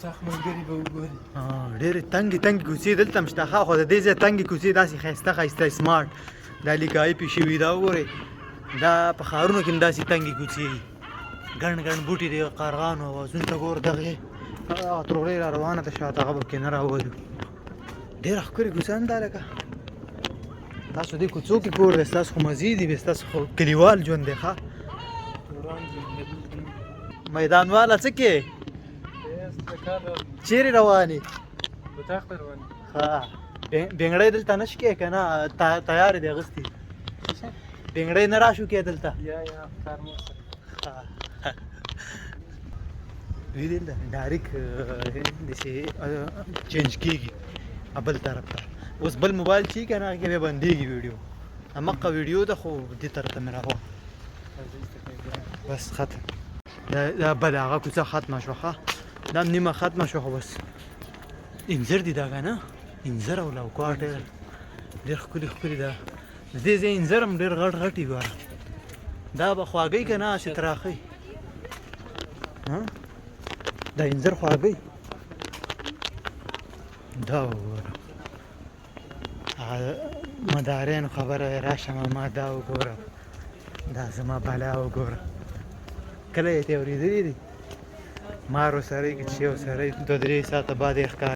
سخت ملګري به وګوري. ډېرې تنګې کوڅې دلته هم شته ښه، خو د دې ځای تنګې کوڅې داسې ښایسته سمارټ دا لیکایي پې شوي دا وګورئ، دا په ښارونو کې هم داسې تنګې کوڅې دي، ګڼ بوټي دي، کارغانو اوازونو ته ګوره، دغې ترغړۍ را روانه ده شاته، هغه به پکې نه راولو. ډېره ښکلې کوڅه نه ده لکه تاسو دې کوڅو کې کور دی، ستاسو خو مزې دي، ستاسو خو کلیوال ژوند دی ښه. میدان والا څه کې چیرې روانې؟ بطاق ته روان یې. ښه بنګړی دلته نه شو کې که نه تیار دی اغوستې بنګړی نه را شو کې دلته؟ یا کار مو سره دوی دلته ډایرکټ داسې چینج کېږي بل طرف ته. اوس بل موبایل چې که نه هغې کې بیا بندېږي ویډیو، همغه ویډیو ده خو دې طرف ته مې راوړه بس ختم. دا بله هغه کوڅه ختمه شوه ښه، دا هم نیمه ختمه شوه خو بس انځر دي دا که نه انځر او لوکاټ ډېر ښکلي ده. د دې ځای انځر هم ډېر غټ وي ګوره، دا به خواږی که نه هسې تراخی دا انځر خواږی دا وګوره مدارینو خبره راشه ماما دا وګوره دا زما بلا وګوره کله یې ته اورېدلي دي مار وسړی که چې یو سړی 2-3 ساعته بعد یې ښکار